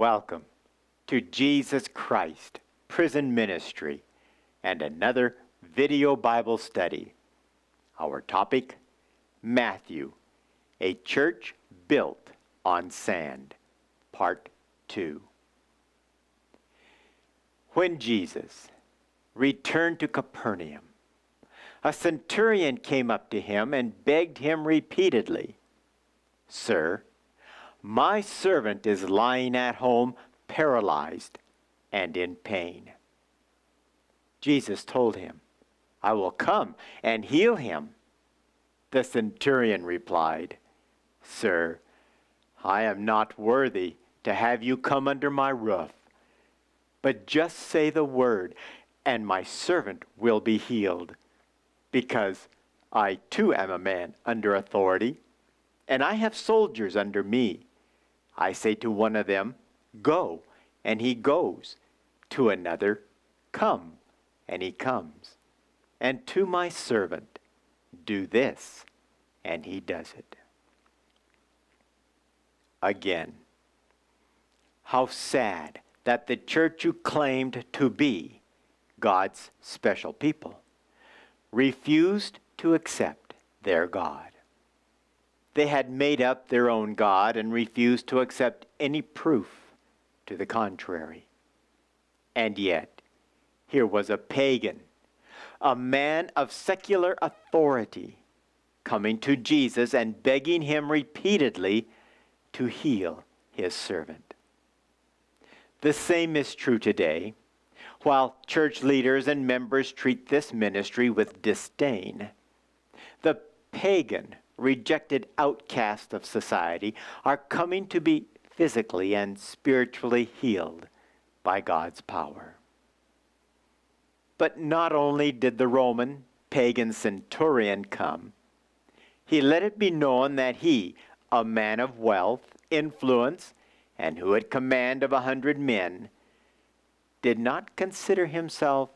Welcome to Jesus Christ Prison Ministry and another video Bible study. Our topic, Matthew, a church built on sand, part 2. When Jesus returned to Capernaum, a centurion came up to him and begged him repeatedly, "Sir, my servant is lying at home paralyzed and in pain." Jesus told him, "I will come and heal him." The centurion replied, "Sir, I am not worthy to have you come under my roof, but just say the word, and my servant will be healed, because I too am a man under authority, and I have soldiers under me. I say to one of them, 'Go,' and he goes. To another, 'Come,' and he comes. And to my servant, 'Do this,' and he does it." Again, how sad that the church who claimed to be God's special people refused to accept their God. They had made up their own God and refused to accept any proof to the contrary. And yet, here was a pagan, a man of secular authority, coming to Jesus and begging him repeatedly to heal his servant. The same is true today. While church leaders and members treat this ministry with disdain, the pagan, rejected outcasts of society are coming to be physically and spiritually healed by God's power. But not only did the Roman pagan centurion come, he let it be known that he, a man of wealth, influence, and who had command of 100 men, did not consider himself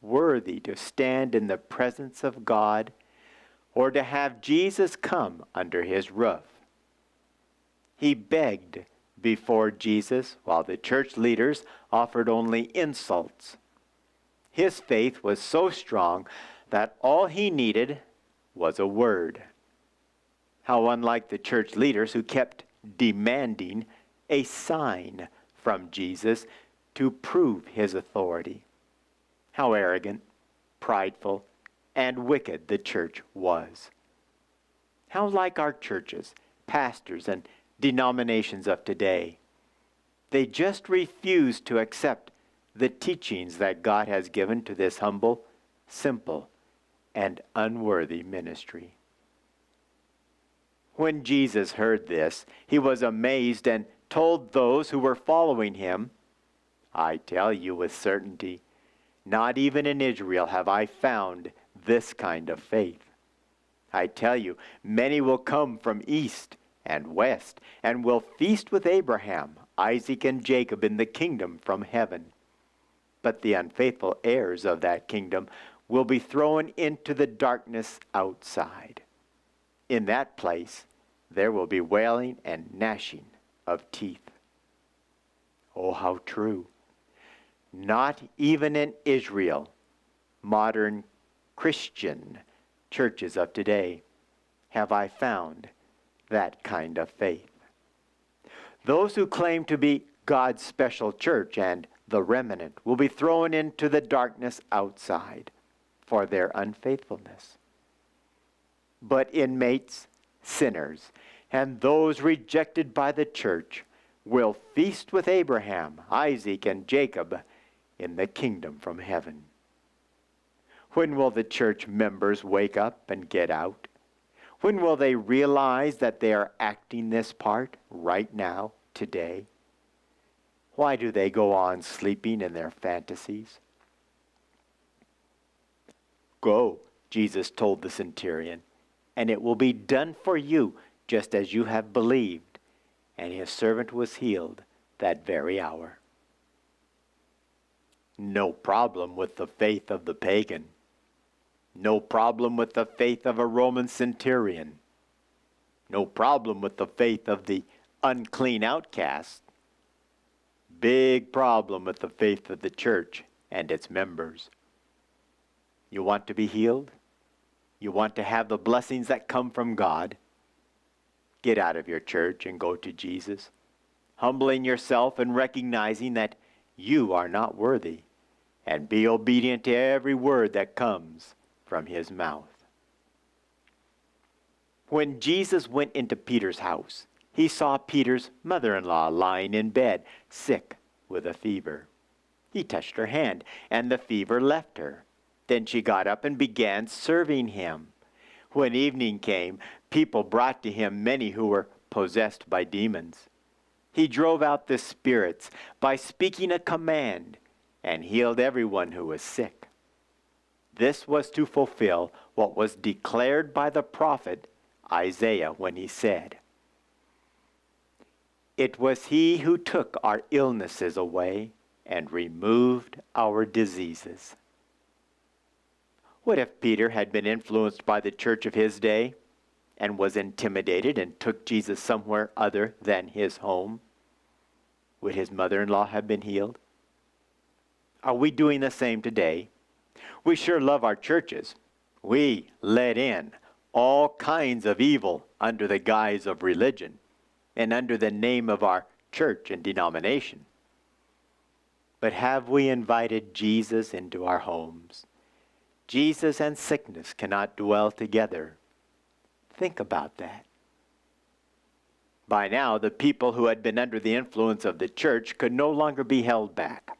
worthy to stand in the presence of God or to have Jesus come under his roof. He begged before Jesus while the church leaders offered only insults. His faith was so strong that all he needed was a word. How unlike the church leaders who kept demanding a sign from Jesus to prove his authority. How arrogant, prideful, and wicked the church was. How like our churches, pastors, and denominations of today. They just refuse to accept the teachings that God has given to this humble, simple, and unworthy ministry. When Jesus heard this, he was amazed and told those who were following him, "I tell you with certainty, not even in Israel have I found this kind of faith. I tell you, many will come from east and west and will feast with Abraham, Isaac, and Jacob in the kingdom from heaven. But the unfaithful heirs of that kingdom will be thrown into the darkness outside. In that place there will be wailing and gnashing of teeth." Oh, how true. Not even in Israel, modern Christian churches of today, have I found that kind of faith. Those who claim to be God's special church and the remnant will be thrown into the darkness outside for their unfaithfulness. But inmates, sinners, and those rejected by the church will feast with Abraham, Isaac, and Jacob in the kingdom from heaven. When will the church members wake up and get out? When will they realize that they are acting this part right now, today? Why do they go on sleeping in their fantasies? "Go," Jesus told the centurion, "and it will be done for you just as you have believed." And his servant was healed that very hour. No problem with the faith of the pagan. No problem with the faith of a Roman centurion. No problem with the faith of the unclean outcast. big problem with the faith of the church and its members. You want to be healed? You want to have the blessings that come from God? Get out of your church and go to Jesus, humbling yourself and recognizing that you are not worthy, and be obedient to every word that comes from his mouth. When Jesus went into Peter's house, he saw Peter's mother-in-law lying in bed, sick with a fever. He touched her hand, and the fever left her. Then she got up and began serving him. When evening came, people brought to him many who were possessed by demons. He drove out the spirits by speaking a command and healed everyone who was sick. This was to fulfill what was declared by the prophet Isaiah when he said, "It was he who took our illnesses away and removed our diseases." What if Peter had been influenced by the church of his day and was intimidated and took Jesus somewhere other than his home? Would his mother-in-law have been healed? Are we doing the same today? We sure love our churches. We let in all kinds of evil under the guise of religion and under the name of our church and denomination. But have we invited Jesus into our homes? Jesus and sickness cannot dwell together. Think about that. By now, the people who had been under the influence of the church could no longer be held back.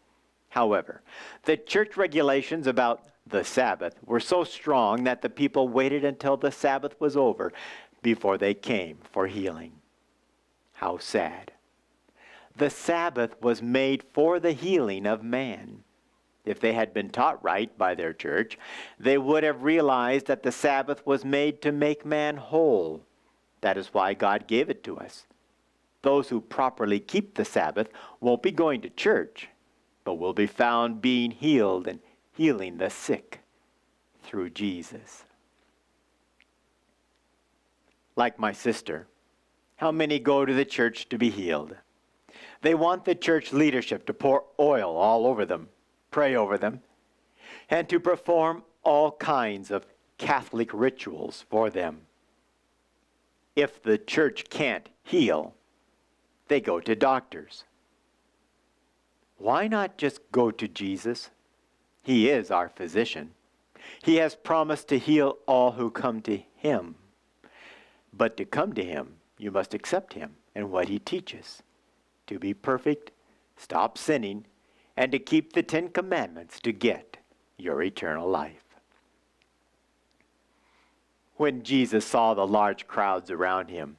However, the church regulations about the Sabbath were so strong that the people waited until the Sabbath was over before they came for healing. How sad. The Sabbath was made for the healing of man. If they had been taught right by their church, they would have realized that the Sabbath was made to make man whole. That is why God gave it to us. Those who properly keep the Sabbath won't be going to church, but will be found being healed and healing the sick through Jesus. Like my sister, how many go to the church to be healed? They want the church leadership to pour oil all over them, pray over them, and to perform all kinds of Catholic rituals for them. If the church can't heal, they go to doctors. Why not just go to Jesus? He is our physician. He has promised to heal all who come to him. But to come to him, you must accept him and what he teaches. To be perfect, stop sinning, and to keep the 10 Commandments to get your eternal life. When Jesus saw the large crowds around him,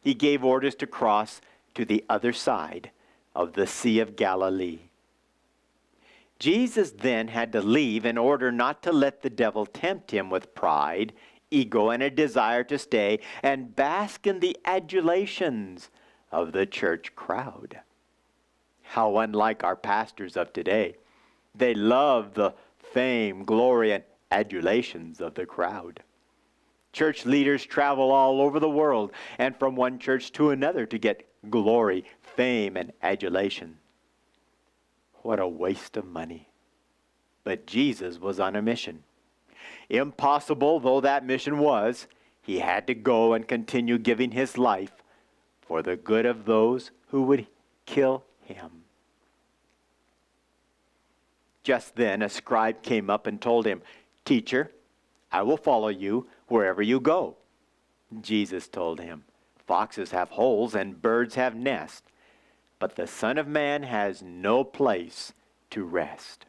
he gave orders to cross to the other side of the Sea of Galilee. Jesus then had to leave in order not to let the devil tempt him with pride, ego, and a desire to stay and bask in the adulations of the church crowd. How unlike our pastors of today. They love the fame, glory, and adulations of the crowd. Church leaders travel all over the world and from one church to another to get glory, fame, and adulation. What a waste of money. But Jesus was on a mission. Impossible though that mission was, he had to go and continue giving his life for the good of those who would kill him. Just then a scribe came up and told him, "Teacher, I will follow you wherever you go." Jesus told him, "Foxes have holes and birds have nests, but the Son of Man has no place to rest."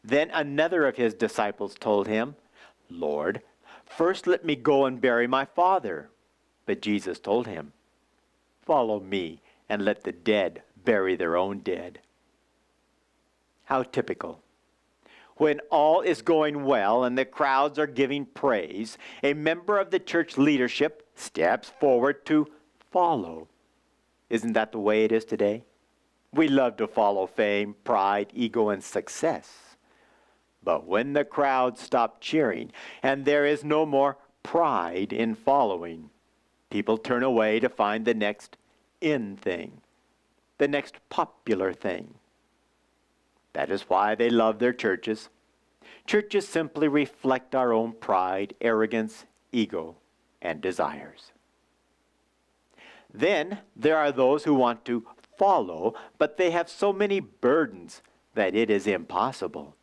Then another of his disciples told him, "Lord, first let me go and bury my father." But Jesus told him, "Follow me and let the dead bury their own dead." How typical. When all is going well and the crowds are giving praise, a member of the church leadership steps forward to follow. Isn't that the way it is today? We love to follow fame, pride, ego, and success. But when the crowd stop cheering and there is no more pride in following, people turn away to find the next in thing. the next popular thing. That is why they love their churches. Churches simply reflect our own pride, arrogance, ego, and desires. Then there are those who want to follow, but they have so many burdens that it is impossible.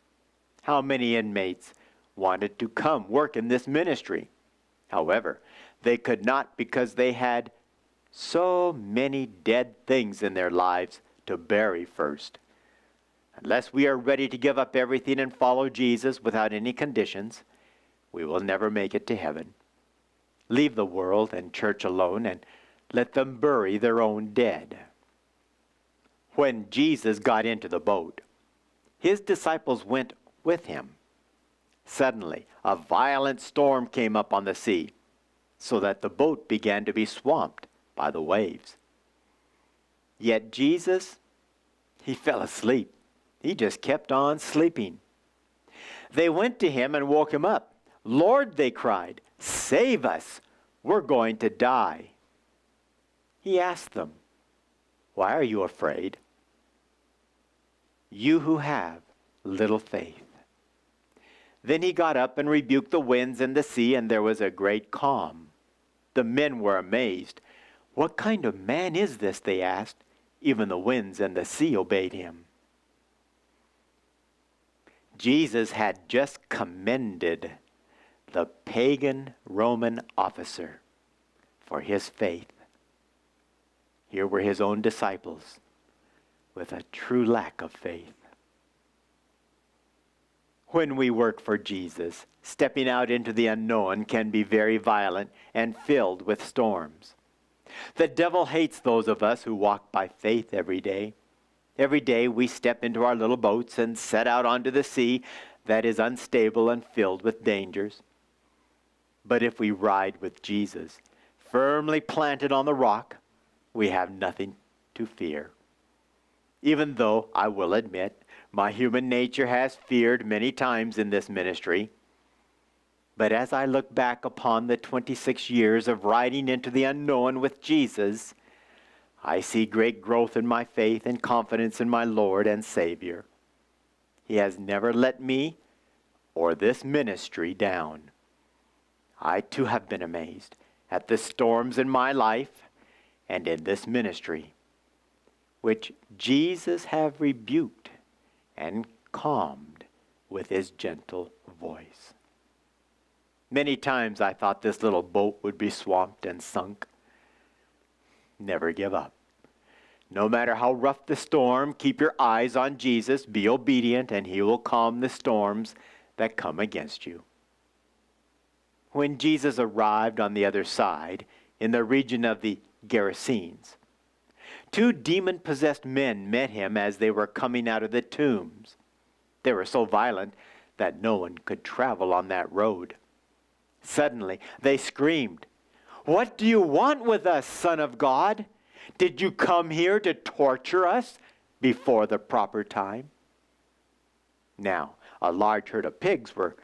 How many inmates wanted to come work in this ministry? However, they could not because they had so many dead things in their lives to bury first. Unless we are ready to give up everything and follow Jesus without any conditions, we will never make it to heaven. Leave the world and church alone and let them bury their own dead. When Jesus got into the boat, his disciples went with him. Suddenly, a violent storm came up on the sea, so that the boat began to be swamped by the waves. Yet Jesus, he fell asleep. He just kept on sleeping. They went to him and woke him up. "Lord," they cried, "save us. We're going to die." He asked them, "Why are you afraid? You who have little faith." Then he got up and rebuked the winds and the sea, and there was a great calm. The men were amazed. "What kind of man is this?" they asked. Even the winds and the sea obeyed him. Jesus had just commended the pagan Roman officer for his faith. Here were his own disciples with a true lack of faith. When we work for Jesus, stepping out into the unknown can be very violent and filled with storms. The devil hates those of us who walk by faith every day. Every day we step into our little boats and set out onto the sea that is unstable and filled with dangers. But if we ride with Jesus, firmly planted on the rock, we have nothing to fear. Even though, I will admit, my human nature has feared many times in this ministry. But as I look back upon the 26 years of riding into the unknown with Jesus, I see great growth in my faith and confidence in my Lord and Savior. He has never let me or this ministry down. I too have been amazed at the storms in my life and in this ministry, which Jesus have rebuked and calmed with his gentle voice. Many times I thought this little boat would be swamped and sunk. Never give up. No matter how rough the storm, keep your eyes on Jesus, be obedient, and he will calm the storms that come against you. When Jesus arrived on the other side, in the region of the Gerasenes, 2 demon-possessed men met him as they were coming out of the tombs. They were so violent that no one could travel on that road. Suddenly, they screamed, "What do you want with us, Son of God? Did you come here to torture us before the proper time?" Now, a large herd of pigs were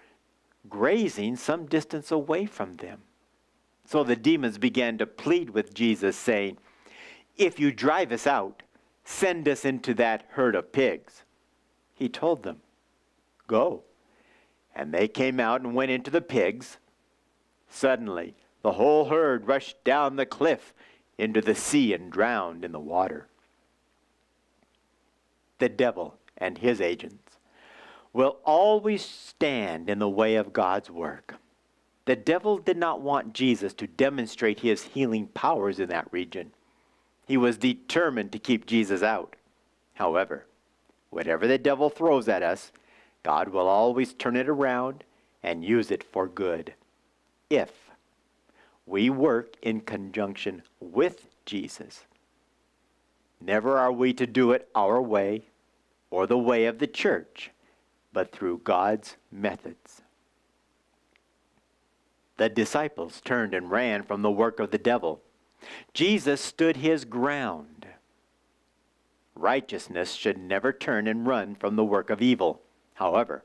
grazing some distance away from them. So the demons began to plead with Jesus, saying, "If you drive us out, send us into that herd of pigs." He told them, "Go." And they came out and went into the pigs. Suddenly, the whole herd rushed down the cliff into the sea and drowned in the water. The devil and his agents will always stand in the way of God's work. The devil did not want Jesus to demonstrate his healing powers in that region. He was determined to keep Jesus out. However, whatever the devil throws at us, God will always turn it around and use it for good, if we work in conjunction with Jesus. Never are we to do it our way or the way of the church, but through God's methods. The disciples turned and ran from the work of the devil. Jesus stood his ground. Righteousness should never turn and run from the work of evil. However,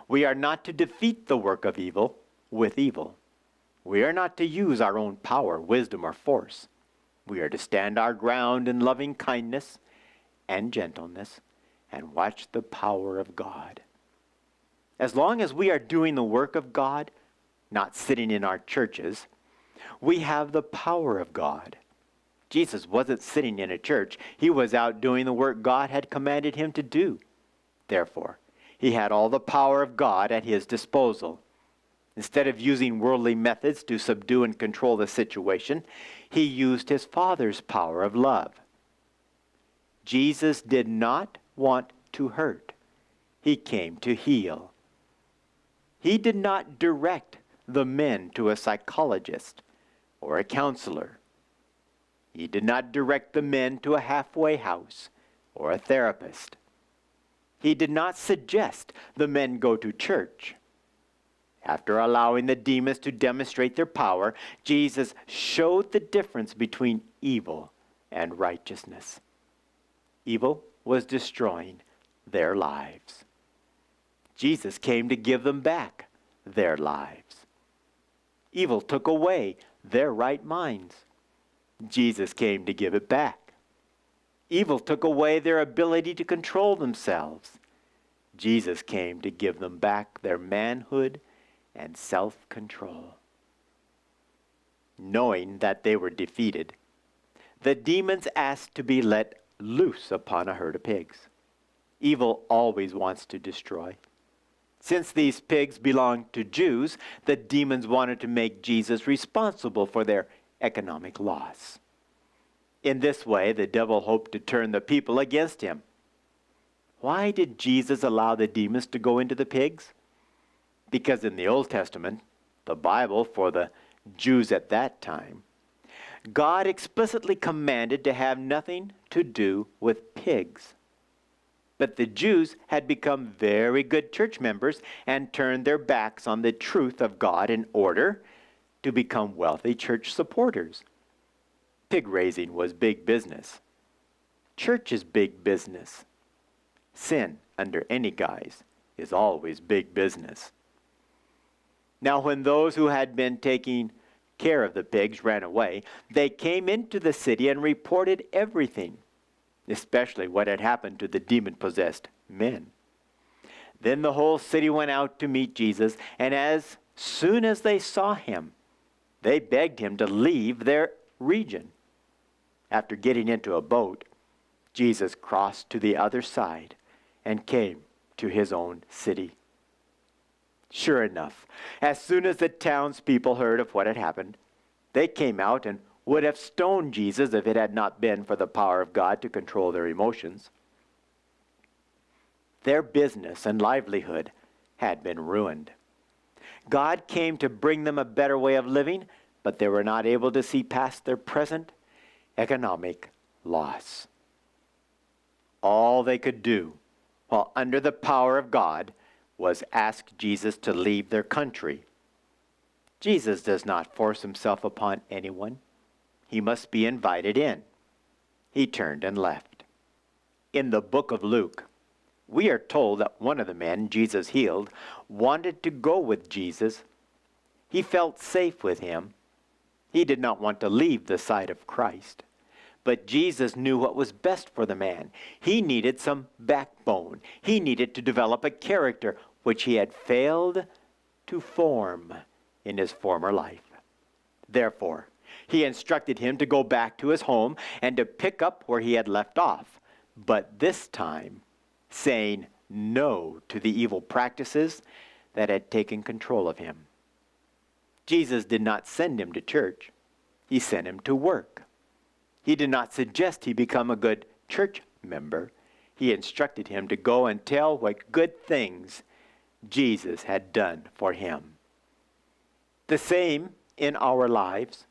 we are not to defeat the work of evil with evil. We are not to use our own power, wisdom, or force. We are to stand our ground in loving kindness and gentleness, and watch the power of God. As long as we are doing the work of God, not sitting in our churches, we have the power of God. Jesus wasn't sitting in a church. He was out doing the work God had commanded him to do. Therefore, he had all the power of God at his disposal. Instead of using worldly methods to subdue and control the situation, he used his Father's power of love. Jesus did not want to hurt. He came to heal. He did not direct the men to a psychologist or a counselor. He did not direct the men to a halfway house or a therapist. He did not suggest the men go to church. After allowing the demons to demonstrate their power, Jesus showed the difference between evil and righteousness. Evil was destroying their lives. Jesus came to give them back their lives. Evil took away their right minds. Jesus came to give it back. Evil took away their ability to control themselves. Jesus came to give them back their manhood and self-control. Knowing that they were defeated, the demons asked to be let loose upon a herd of pigs. Evil always wants to destroy. Since these pigs belonged to Jews, the demons wanted to make Jesus responsible for their economic loss. In this way, the devil hoped to turn the people against him. Why did Jesus allow the demons to go into the pigs? Because in the Old Testament, the Bible for the Jews at that time, God explicitly commanded to have nothing to do with pigs. But the Jews had become very good church members and turned their backs on the truth of God in order to become wealthy church supporters. Pig raising was big business. Church is big business. Sin, under any guise, is always big business. Now, when those who had been taking care of the pigs ran away, they came into the city and reported everything, especially what had happened to the demon-possessed men. Then the whole city went out to meet Jesus, and as soon as they saw him, they begged him to leave their region. After getting into a boat, Jesus crossed to the other side and came to his own city. Sure enough, as soon as the townspeople heard of what had happened, they came out and would have stoned Jesus if it had not been for the power of God to control their emotions. Their business and livelihood had been ruined. God came to bring them a better way of living, but they were not able to see past their present economic loss. All they could do, while under the power of God, was ask Jesus to leave their country. Jesus does not force himself upon anyone. He must be invited in. He turned and left. In the book of Luke, we are told that one of the men Jesus healed wanted to go with Jesus. He felt safe with him. He did not want to leave the side of Christ. But Jesus knew what was best for the man. He needed some backbone. He needed to develop a character which he had failed to form in his former life. Therefore, he instructed him to go back to his home and to pick up where he had left off, but this time saying no to the evil practices that had taken control of him. Jesus did not send him to church. He sent him to work. He did not suggest he become a good church member. He instructed him to go and tell what good things Jesus had done for him. The same in our lives.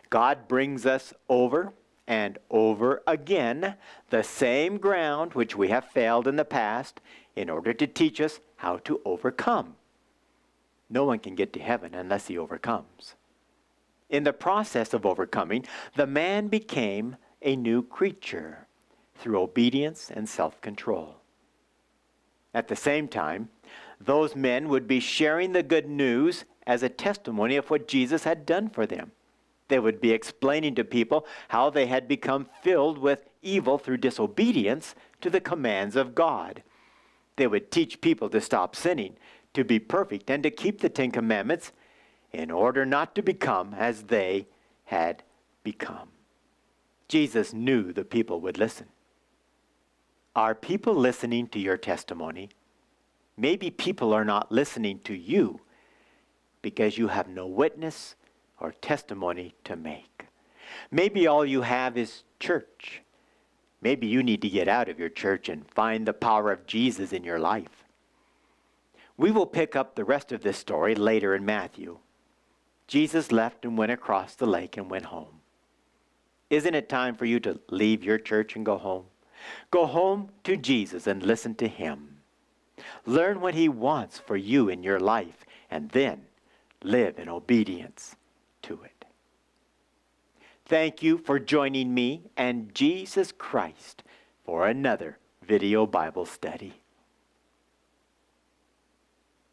God brings us over and over again the same ground which we have failed in the past in order to teach us how to overcome. No one can get to heaven unless he overcomes. In the process of overcoming, the man became a new creature through obedience and self-control. At the same time, those men would be sharing the good news as a testimony of what Jesus had done for them. They would be explaining to people how they had become filled with evil through disobedience to the commands of God. They would teach people to stop sinning, to be perfect, and to keep the Ten Commandments in order not to become as they had become. Jesus knew the people would listen. Are people listening to your testimony? Maybe people are not listening to you because you have no witness or testimony to make. Maybe all you have is church. Maybe you need to get out of your church and find the power of Jesus in your life. We will pick up the rest of this story later in Matthew. Jesus left and went across the lake and went home. Isn't it time for you to leave your church and go home? Go home to Jesus and listen to him. Learn what he wants for you in your life, and then live in obedience to it. Thank you for joining me and Jesus Christ for another video Bible study.